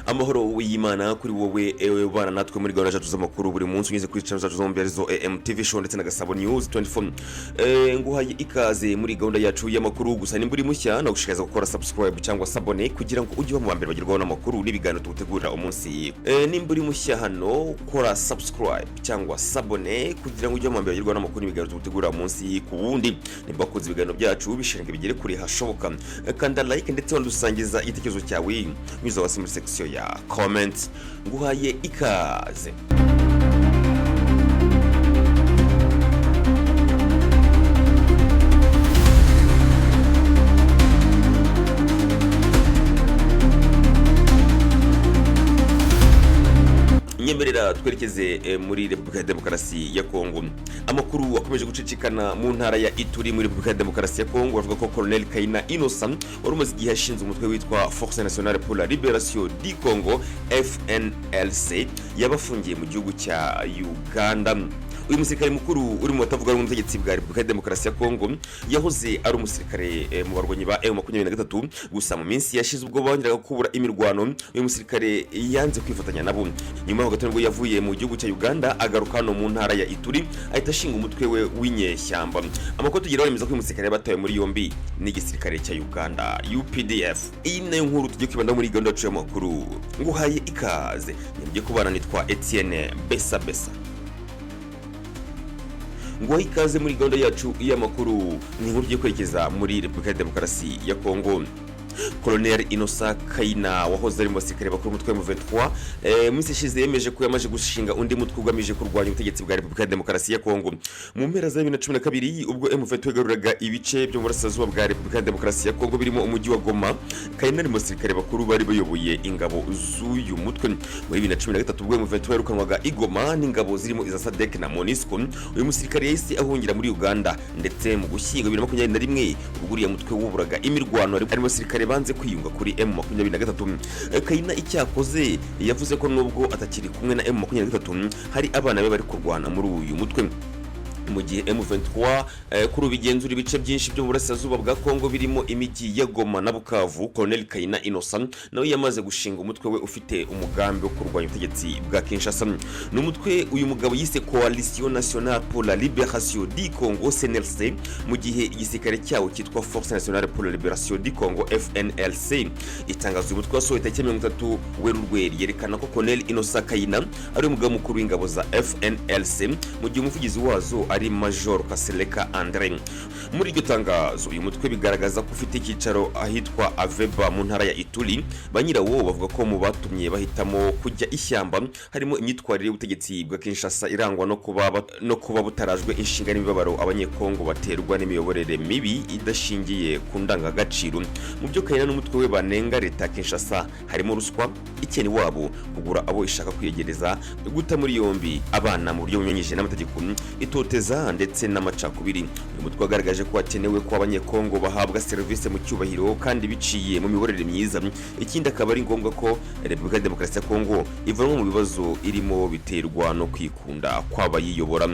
amahoro w'Imana kuri wowe ewe bana natwe muri gahunda zacu z'amakuru buri munsi unyuze kuri channel zacu zombi arizo MTV show ndetse na Gasabo News 24 nguhaye ikaze muri gahunda yacu y'amakuru gusa nimburi mushya no gushikaza gukora subscribe cyangwa sabone kugira ngo ujye mu mbere bagirwaho n'amakuru n'ibiganiro tugutegurira umunsi nimburi mushya hano kora subscribe cyangwa sabone kugira ngo ujye mu mbere bagirwaho n'amakuru n'ibiganiro tugutegurira umunsi ku wundi nimbakoze ibiganiro byacu bishinga bigere kuri hashoboka kanda like ndetse wandusangiza igitekerezo cyawe mwiza wasi muri section ya comments nguhaye ikaze. Nyemerera twerekeze muri Repubulika ya Demokarasi ya Kongo. Amakuru akomeje gucicikana mu ntara ya Ituri muri Repubulika ya Demokarasi ya Kongo bavuga ko Colonel Kaina Innocent wari umaze igihe ashinze umutwe witwa Force Nationale pour la Libération du Congo FNLC yabafungiye mu gihugu cya Uganda. Uyu musirikare mukuru uri mu batavuga rumwe n'ubutegetsi bwa Repubulika ya Demokarasi ya Kongo yahoze ari umusirikare mu barwanyi ba M23 gusa mu minsi yashize ubwo bongeraga kubura imirwano uyu musirikare yanze kwifatanya nabo. Nyuma y'aho gato yavuye mu gihugu cya Uganda agaruka no mu ntara ya Ituri ahita ashinga umutwe we w'inyeshyamba. Amakuru tugira bemeza ko uyu musirikare batawe muri yombi n'igisirikare cya Uganda UPDF. Iyi nayo nkuru tugiye kwibanda muri gahunda yacu y'amakuru nguhaye ikaze. Ngiye kubana nitwa Etienne Besa. Nguhaye ikaze muri gahunda yacu y'amakuru ni nkuru tugiye kwerekeza muri Repubulika ya Demokarasi ya Kongo. Colonel Innocent Kaina wahoze ari mu basirikare bakuru umutwe wa M23 minsi ishize yemeje ko yamaje gushinga undi mutwe ugamije kurwanya ubutegetsi bwa Repubulika ya Demokarasi ya Kongo. Mu mpera za 2012 ubwo M23 yagaruraga ibice byo mu burasirazuba bwa Repubulika ya Demokarasi ya Kongo birimo umujyi wa Goma, Kaina ari mu basirikare bakuru bari bayoboye ingabo z'uyu mutwe. Muri 2013 ubwo M23 yarukanwaga i Goma n'ingabo zirimo iza SADC na MONUSCO, uyu musirikare yahise ahungira muri Uganda ndetse mu gushyingo 2021 ubwo uriya mutwe wuburaga imirwano ari mu basirikare banze kwiyunga kuri M23. Kaina icyakoze yavuze ko nubwo atakiri kumwe na M23 hari abana be bari kurwana muri uyu mutwe. Mu gihe M23 kuri ubigenzura ibice byinshi byo mu burasirazuba bwa Kongo birimo imijyi ya Goma na Bukavu, Colonel Kaina Innocent nawe yamaze gushinga umutwe we ufite umugambi wo kurwanya ubutegetsi bwa Kinshasa. N'umutwe uyu mugabo yise Coalition Nationale pour la Libération du Congo CNLC mu gihe igisirikare cyawo cyitwa Force Nationale pour la Libération du Congo FNLC. Itangazo umutwe wasohoye tariki 30 Werurwe yerekana ko Colonel Innocent Kaina ari umugabo mukuru w'ingabo za FNLC mu gihe umuvugizi wazo ari Major Kaseleka Andre. Muri iryo tangazo uyu mutwe bigaragaza ko ufite icyicaro ahitwa Aveba mu ntara ya Ituri. Banyirawo bavuga ko mu batumye bahitamo kujya ishyamba harimo imyitwarire y'ubutegetsi bwa Kinshasa irangwa no kuba butarajwe inshinga n'imibabaro abanyekongo baterwa n'imiyoborere mibi idashingiye ku ndangagaciro. Mu byo Kaina n'umutwe we banenga leta Kinshasa harimo ruswa, ikeni wabo, kugura abo ishaka kwiyegereza, guta muri yombi abana mu buryo bunyuranyije n'amategeko, itoteza ndetse n'amacakubiri. Uyu mutwe wagaragaje ko hakenewe ko abanyekongo bahabwa serivisi mu cyubahiro kandi biciye mu miyoborere myiza. Ikindi akaba ari ngombwa ko Repubulika ya Demokarasi ya Kongo ivanwa mu bibazo irimo biterwa no kwikunda kw'abayiyobora.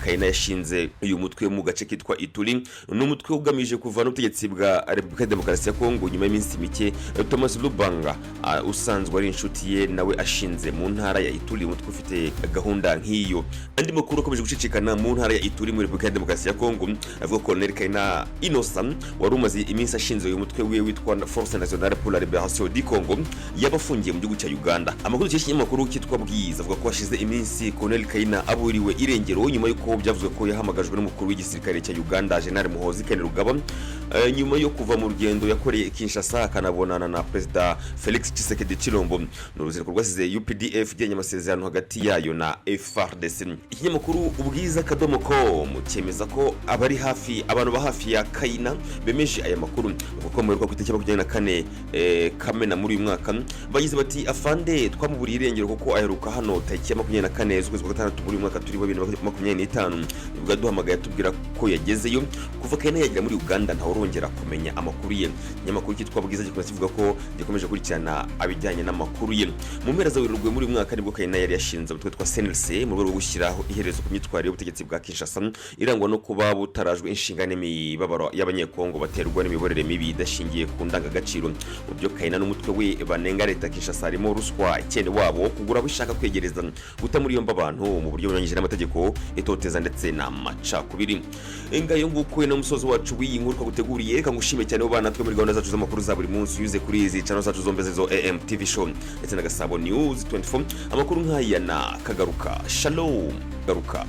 Kaina yashinze uyu mutwe mu gace kitwa Ituri n'umutwe ugamije kuvana ubutegetsi bwa Repubulika ya Demokarasi ya Kongo nyuma y'iminsi mike. Thomas Lubanga usanzwe ari inshuti ye nawe ashinze mu ntara ya Ituri umutwe ufite gahunda nk'iyo. Andi makuru akomeje gucicikana mu ntara ya Ituri muri Repubulika ya Demokarasi ya Kongo avuga ko Colonel Kaina Innocent wari umaze iminsi ashinze uyu mutwe we witwa Force Nationale pour la Libération du Congo yabafungiye mu gihugu cya Uganda. Amakuru y'ikinyamakuru kitwa Bwiza avuga ko hashize iminsi Colonel Kaina aburiwe irengero nyuma y'uko byavuzwe ko yahamagajwe n'umukuru w'igisirikare cya Uganda General MUHOOZI nyuma yo kuva mu rugendo yakoreye Kinshasa akanabonana na Perezida Felix Tshisekedi Chilombo. N'uruzinduko rwasize UPDF ijyanye amasezerano hagati yayo na FARDC. Ikinyamakuru Ubwiza kadomo.com cyemeza ko abari hafi abantu ba hafi ya Kaina bemeje aya makuru kuko mu rwego rw'itariki 24 Kamena muri uyu mwaka bagize bati afande twamuburiye irengero kuko aheruka hano tariki 24 z'ukwezi kwa gatandatu muri uyu mwaka turi 2025 ubwo duhamagaye tubwira ko yagezeyo kuva Kaina yagera muri Uganda nta urongera kumenya amakuru ye. Nyamakuru kitwa Bwiza gikomeza kivuga ko gikomeje kurikirana abijyanye n'amakuru ye. Mu mpera za Werurwe muri uyu mwaka nibwo Kaina yari yashinze ubutwe twa CNLC mu rwego rwo gushyiraho iherezo ku myitwarire y'ubutegetsi bwa Kinshasa irangwa no kuba butarajwe inshinga n'imibabaro y'abanyekongo baterwa n'imiborere mibi idashingiye ku ndangagaciro. Mu byo Kayina n'umutwe we banenga leta Kinshasa harimo ruswa, ikene wabo kugura bishaka kwegereza, guta muri yombi abantu mu buryo bunyuranyije n'amategeko, itoteza ndetse n'amacakubiri. Ngayo nguko na musozo wacu w'iyi nkuru twaguteguriye, reka ngushime cyane bana twe muri gahunda zacu z'amakuru za buri munsi yuze kuri izi channel zacu zombe zo AM TV show ndetse na Gasabo News 24. Amakuru nk'aya na kagaruka. Shalom garuka.